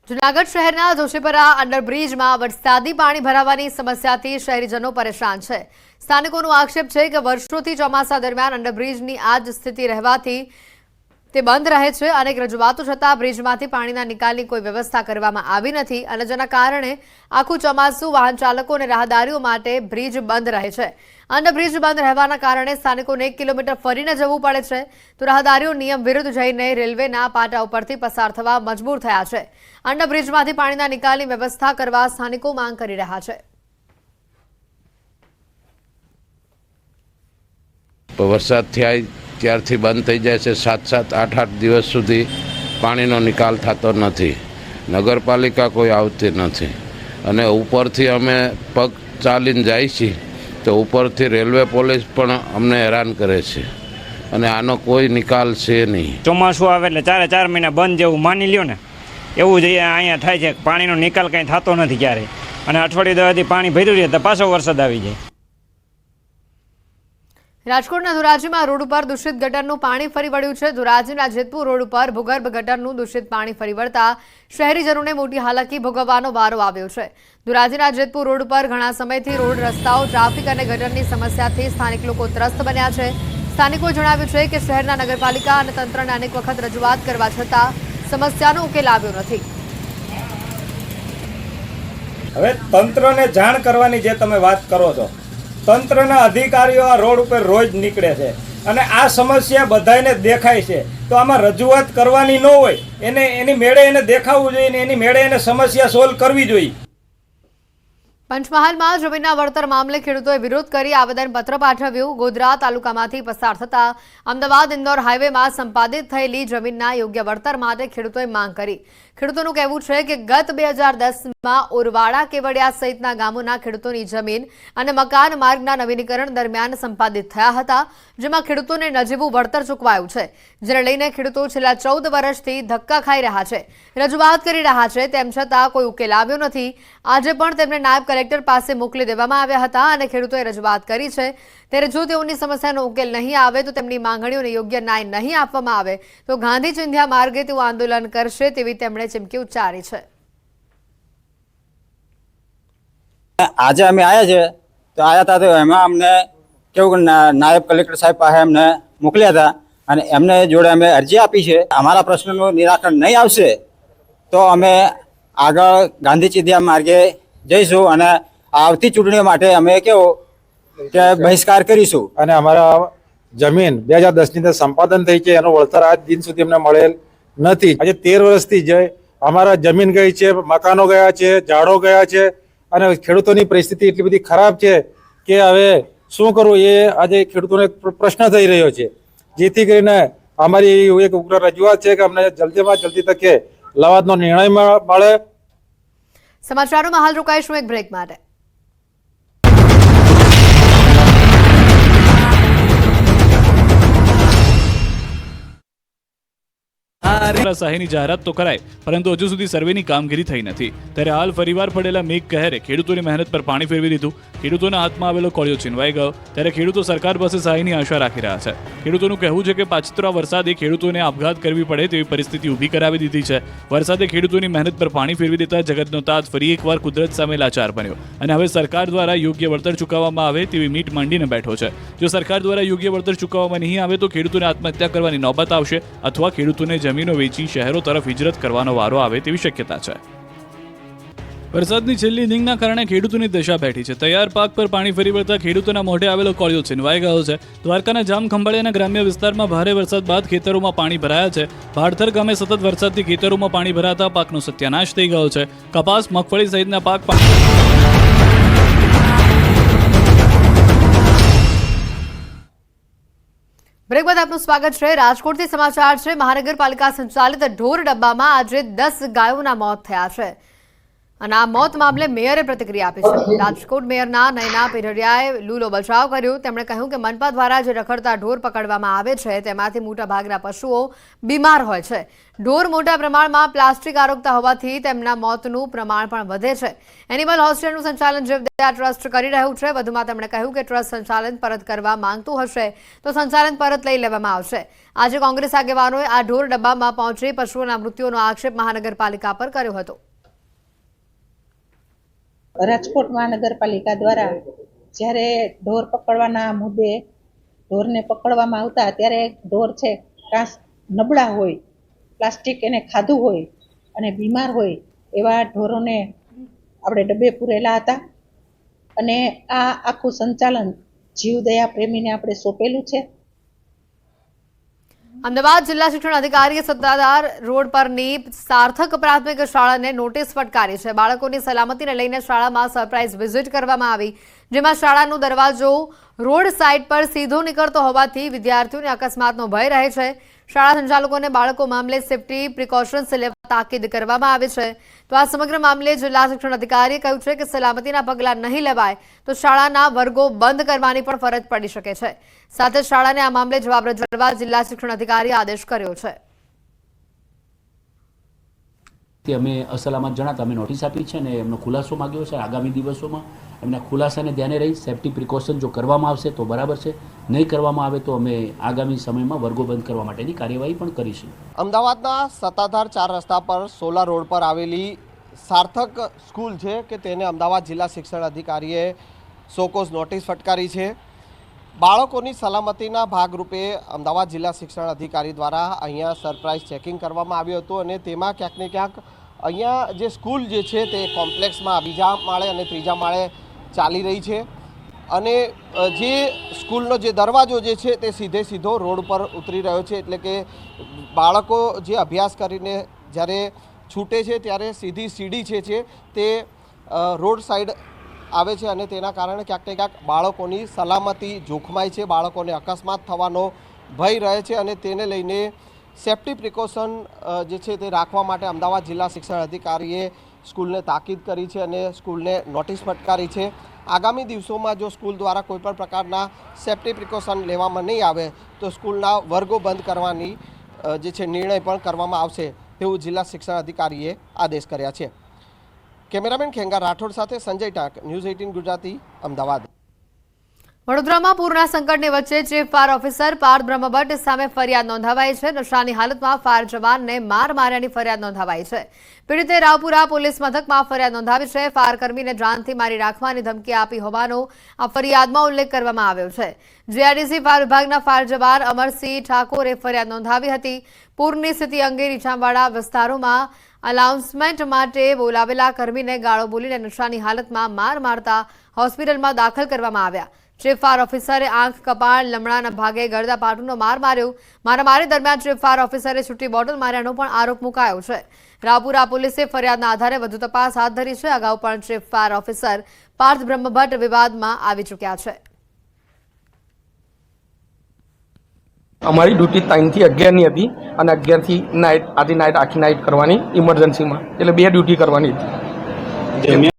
જૂનાગઢ શહેરના જોશીપરા અંડરબ્રિજમાં વરસાદી પાણી ભરાવાની સમસ્યાથી શહેરીજનો પરેશાન છે। સ્થાનિકોનો આક્ષેપ છે કે વર્ષોથી ચોમાસા દરમિયાન અંડરબ્રિજની આ જ સ્થિતિ રહેવાથી તે બંધ રહે છે। અનેક રજૂઆતો છતાં બ્રિજમાંથી પાણીના નિકાલની કોઈ વ્યવસ્થા કરવામાં આવી નથી અને જેના કારણે આખું ચોમાસું વાહન ચાલકો અને રાહદારીઓ માટે બ્રિજ બંધ રહે છે। અંડરબ્રિજ બંધ રહેવાના કારણે સ્થાનિકોને 1 કિલોમીટર ફરીને જવું પડે છે તો રાહદારીઓ નિયમ વિરુદ્ધ જઈને રેલવેના પાટા ઉપરથી પસાર થવા મજબૂર થયા છે। અંડરબ્રિજમાંથી પાણીના નિકાલની વ્યવસ્થા કરવા સ્થાનિકો માંગ કરી રહ્યા છે। વરસાદ થયા ત્યારથી બંધ થઈ જાય છે। 7-7, 8-8 દિવસ સુધી પાણીનો નિકાલ થતો નથી। નગરપાલિકા કોઈ આવતી નથી અને ઉપરથી અમે પગ ચાલીને જાય છીએ તો ઉપરથી રેલવે પોલીસ પણ અમને હેરાન કરે છે અને આનો કોઈ નિકાલ છે નહીં। ચોમાસું આવે એટલે 4 મહિના બંધ જેવું માની લ્યો ને એવું જ અહીંયા થાય છે। પાણીનો નિકાલ કંઈ થતો નથી ક્યારેય અને અઠવાડિયે દવાથી પાણી ભર્યું રહે તો પાછો વરસાદ આવી જાય। રાજકોટના ધોરાજીમાં રોડ ઉપર દૂષિત ગટરનું પાણી ફરી વળ્યું છે। ધોરાજીના જેતપુર રોડ ઉપર ભૂગર્ભ ગટરનું દૂષિત પાણી ફરી વળતા શહેરીજનોને મોટી હાલાકી ભોગવવાનો વારો આવ્યો છે। ધોરાજીના જેતપુર રોડ ઉપર ઘણા સમયથી રોડ રસ્તાઓ ટ્રાફિક અને ગટરની સમસ્યાથી સ્થાનિક લોકો ત્રસ્ત બન્યા છે। સ્થાનિકોએ જણાવ્યું છે કે શહેરના નગરપાલિકા અને તંત્રને અનેક વખત રજૂઆત કરવા છતાં સમસ્યાનો ઉકેલ આવ્યો નથી। હવે તંત્રને જાણ કરવાની જે તમે વાત કરો છો, તંત્રના અધિકારીઓ આ રોડ ઉપર રોજ નીકળે છે અને આ સમસ્યા બધાને દેખાય છે તો આમાં રજૂઆત કરવાની ન હોય, એની મેળે એને દેખાવું જોઈએ ને એની મેળે એને સમસ્યા સોલ્વ કરવી જોઈએ। પંચમહાલમાં જમીનના વળતર મામલે ખેડૂતોએ વિરોધ કરી આવેદનપત્ર પાઠવ્યું। ગોધરા તાલુકામાંથી પસાર થતા અમદાવાદ-ઇન્દોર હાઈવેમાં સંપાદિત થયેલી જમીનના યોગ્ય વળતર માટે ખેડૂતોએ માંગ કરી। ખેડૂતોનું કહેવું છે કે ગત 2010માં ઓરવાડા કેવડિયા સહિતના ગામોના ખેડૂતોની જમીન અને મકાન માર્ગના નવીનીકરણ દરમિયાન સંપાદિત થયા હતા, જેમાં ખેડૂતોને નજીવું વળતર ચૂકવાયું છે, જેને લઈને ખેડૂતો છેલ્લા 14 વર્ષથી ધક્કા ખાઈ રહ્યા છે, રજૂઆત કરી રહ્યા છે, તેમ છતાં કોઈ ઉકેલ આવ્યો નથી। આજે પણ તેમને નાયબ કલેક્ટર પાસે મોકલી દેવામાં આવ્યા હતા અને ખેડૂતોએ રજૂઆત કરી છે, ત્યારે જો તેઓની સમસ્યાનો ઉકેલ નહીં આવે તો તેમની માંગણીઓને યોગ્ય ન્યાય નહીં આપવામાં આવે તો ગાંધી ચિંધ્યા માર્ગે તેઓ આંદોલન કરશે તેવી તેમણે ચીમકી ઉચ્ચારી છે। આજે અમે આવ્યા છે તો આવ્યા હતા તો એમાં અમને કેવું નાયબ કલેક્ટર સાહેબ પાસે અમને મોકલ્યા હતા અને એમને જોડે અમે અરજી આપી છે। અમારા પ્રશ્નનું નિરાકરણ નહીં આવશે તો અમે આગળ ગાંધી ચિંધ્યા માર્ગે જઈશું અને આવતી ચૂંટણીઓ માટે અમે કેવો કે બહિષ્કાર કરીશું। અને અમારા જમીન 2010ની અંદર સંપાદન થઈ છે, એનું વળતર આજ દિન સુધી અમને મળેલ નથી। આજે 13 વર્ષથી જે અમારા જમીન ગઈ છે, મકાનો ગયા છે, ઝાડો ગયા છે અને ખેડૂતોની પરિસ્થિતિ એટલી બધી ખરાબ છે કે હવે શું કરવું એ આજે ખેડૂતોને પ્રશ્ન થઈ રહ્યો છે, જેથી કરીને અમારી એક ઉગ્ર રજૂઆત છે કે અમને જલ્દીમાં જલ્દી તકે લવાદનો નિર્ણય મળે। સમાચારોમાં હાલ રોકાઈશું એક બ્રેક માટે। સહાયની જાહેરાત તો કરાય પરંતુ હજુ સુધી સર્વેની કામગીરી થઈ નથી, ત્યારે હાલ ફરીવાર પડેલા મેઘ કહેરે ખેડૂતોની મહેનત પર પાણી ફેરવી દીધું। ખેડૂતોના હાથમાં આવેલો કોળિયો છીનવાઈ ગયો, ત્યારે ખેડૂતો સરકાર પાસે સહાયની આશા રાખી રહ્યા છે। ખેડૂતોનું કહેવું છે કે પાછતરા વરસાદે ખેડૂતોને આપઘાત કરવી પડે તેવી પરિસ્થિતિ ઊભી કરાવી દીધી છે। વરસાદે ખેડૂતોની મહેનત પર પાણી ફેરવી દેતા જગતનો તાત ફરી એકવાર કુદરત સામે લાચાર બન્યો અને હવે સરકાર દ્વારા યોગ્ય વળતર ચૂકવવામાં આવે તેવી મીટ માંડીને બેઠો છે। જો સરકાર દ્વારા યોગ્ય વળતર ચૂકવવામાં નહીં આવે તો ખેડૂતોને આત્મહત્યા કરવાની નોબત આવશે અથવા ખેડૂતોને જમીનો વેચી શહેરો તરફ હિજરત કરવાનો વારો આવે તેવી શક્યતા છે। વરસાદની છેલ્લી ઇનિંગના કારણે ખેડૂતોની દશા બેઠી છે। તૈયાર પાક પર પાણી ફરી વળતા ખેડૂતોના મોઢે આવેલો કોળિયો છીનવાઈ ગયો છે। દ્વારકાના જામખંભાળિયાના ગ્રામ્ય વિસ્તારમાં ભારે વરસાદ બાદ ખેતરોમાં પાણી ભરાયા છે। ભાડથર ગામે સતત વરસાદથી ખેતરોમાં પાણી ભરાતા પાકનો સત્યાનાશ થઈ ગયો છે। કપાસ, મગફળી સહિતના પાક બ્રેક બાદ આપનું સ્વાગત છે। રાજકોટથી સમાચાર છે। મહાનગરપાલિકા સંચાલિત ઢોર ડબ્બામાં આજે 10 ગાયોના મોત થયા છે। અને આ મોત મામલે મેયરે પ્રતિક્રિયા આપી છે. રાજકોટ મેયરના નયના પીરડિયાએ લૂલો બચાવ કર્યો. તેમણે કહ્યું કે મનપા દ્વારા જે રખડતા ઢોર પકડવામાં આવે છે તેમાંથી મોટાભાગના પશુઓ બીમાર હોય છે. ઢોર મોટા પ્રમાણમાં પ્લાસ્ટિક આરોગતા હોવાથી તેમના મોતનું પ્રમાણ પણ વધે છે. એનિમલ હોસ્ટેલનું સંચાલન જીવદયા ટ્રસ્ટ કરી રહ્યું છે. વધુમાં તેમણે કહ્યું કે ટ્રસ્ટ સંચાલન પરત કરવા માંગતું હશે તો સંચાલન પરત લઈ લેવામાં આવશે. આજે કોંગ્રેસ આગેવાનોએ આ ઢોર ડબ્બામાં પહોંચી પશુઓના મૃત્યુનો આક્ષેપ મહાનગરપાલિકા પર કર્યો હતો. રાજકોટ મહાનગરપાલિકા દ્વારા જ્યારે ઢોર પકડવાના મુદ્દે ઢોરને પકડવામાં આવતા ત્યારે ઢોર છે કાં નબળા હોય, પ્લાસ્ટિક એને ખાધું હોય અને બીમાર હોય એવા ઢોરોને આપણે ડબ્બે પૂરેલા હતા અને આ આખું સંચાલન જીવદયા પ્રેમીને આપણે સોંપેલું છે. અમદાવાદ જિલ્લા શિક્ષણ અધિકારીએ સત્તાધાર રોડ પરની સાર્થક પ્રાથમિક શાળાને નોટિસ ફટકારી છે. બાળકોની સલામતીને લઈને શાળામાં સરપ્રાઇઝ વિઝિટ કરવામાં આવી, જેમાં શાળાનો દરવાજો રોડ સાઇડ પર સીધો નીકળતો હોવાથી વિદ્યાર્થીઓને અકસ્માતનો ભય રહે છે. શાળા સંચાલકોને બાળકો મામલે સેફટી પ્રિકોશન્સ લેવા તાકીદ કરવામાં આવી છે. તો આ સમગ્ર મામલે જિલ્લા શિક્ષણ અધિકારીએ કહ્યું છે કે સલામતીના પગલાં નહીં લેવાય તો શાળાના વર્ગો બંધ કરવાની પણ ફરજ પડી શકે છે. સાથે શાળાને આ મામલે જવાબ રજૂઆત જિલ્લા શિક્ષણ અધિકારીએ આદેશ કર્યો છે. અમે અસલામત જણાતા અમે નોટિસ આપી છે અને એમનો ખુલાસો માંગ્યો છે. આગામી દિવસોમાં એમના ખુલાસાને ધ્યાને રહી સેફટી પ્રિકોશન જો કરવામાં આવશે તો બરાબર છે, નહીં કરવામાં આવે તો અમે આગામી સમયમાં વર્ગો બંધ કરવા માટેની કાર્યવાહી પણ કરીશું. અમદાવાદના સત્તાધાર 4 રસ્તા પર સોલા રોડ પર આવેલી સાર્થક સ્કૂલ છે કે તેને અમદાવાદ જિલ્લા શિક્ષણ અધિકારીએ સોકોઝ નોટિસ ફટકારી છે. બાળકોની સલામતીના ભાગરૂપે અમદાવાદ જિલ્લા શિક્ષણ અધિકારી દ્વારા અહીંયા સરપ્રાઇઝ ચેકિંગ કરવામાં આવ્યું હતું અને તેમાં ક્યાંક ને ક્યાંક અહીંયા જે સ્કૂલ જે છે તે કોમ્પ્લેક્સમાં 2જા માળે અને 3જા માળે ચાલી રહી છે અને જે સ્કૂલનો જે દરવાજો જે છે તે સીધો રોડ પર ઉતરી રહ્યો છે. એટલે કે બાળકો જે અભ્યાસ કરીને જ્યારે છૂટે છે ત્યારે સીધી સીડી છે તે રોડ સાઈડ આવે છે અને તેના કારણે ક્યાંક ને ક્યાંક બાળકોની સલામતી જોખમાય છે, બાળકોને અકસ્માત થવાનો ભય રહે છે અને તેને લઈને સેફટી પ્રિકોશન જે છે તે રાખવા માટે અમદાવાદ જિલ્લા શિક્ષણ અધિકારીએ સ્કૂલને તાકીદ કરી છે અને સ્કૂલને નોટિસ ફટકારી છે. આગામી દિવસોમાં જો સ્કૂલ દ્વારા કોઈપણ પ્રકારના સેફટી પ્રિકોશન લેવામાં નહીં આવે તો સ્કૂલના વર્ગો બંધ કરવાની જે છે નિર્ણય પણ કરવામાં આવશે તેવું જિલ્લા શિક્ષણ અધિકારીએ આદેશ કર્યા છે. કેમેરામેન ખેંગા રાઠોડ સાથે સંજય ટાંક, ન્યૂઝ 18 ગુજરાતી, અમદાવાદ. વડોદરામાં પૂરના સંકટની વચ્ચે chief fire officer Parth Brahmbhatt સામે ફરિયાદ નોંધાવાઈ છે. નશાની હાલતમાં ફાયર જવાનને માર માર્યાની ફરિયાદ નોંધાવાઈ છે. પીડિતે રાવપુરા પોલીસ મથકમાં ફરિયાદ નોંધાવી છે. ફાયરકર્મીને જાનથી મારી રાખવાની ધમકી આપી હોવાનો આ ફરિયાદમાં ઉલ્લેખ કરવામાં આવ્યો છે. જીઆઈડીસી ફાયર વિભાગના ફાયર જવાન અમરસિંહ ઠાકોરે ફરિયાદ નોંધાવી હતી. પૂરની સ્થિતિ અંગે નીચાણવાળા વિસ્તારોમાં અનાઉન્સમેન્ટ માટે બોલાવેલા કર્મીને ગાળો બોલીને નશાની હાલતમાં માર મારતા હોસ્પિટલમાં દાખલ કરવામાં આવ્યા. ચીફ ફાયર ઓફિસરે આંખ, કપાળ, લમણાના ભાગે ગળદા પાટુનો માર માર્યો. મારામારી દરમિયાન ચીફ ફાયર ઓફિસરે છૂટી બોટલ માર્યાનો પણ આરોપ મુકાયો છે. રાવપુરા પોલીસે ફરિયાદના આધારે વધુ તપાસ હાથ ધરી છે. અગાઉ પણ chief fire officer Parth Brahmbhatt વિવાદમાં આવી ચૂક્યા છે. અમારી ડ્યુટી 3 થી 11 ની હતી અને 11 થી નાઇટ આખી નાઇટ કરવાની ઇમરજન્સીમાં, એટલે 2 ડ્યુટી કરવાની હતી.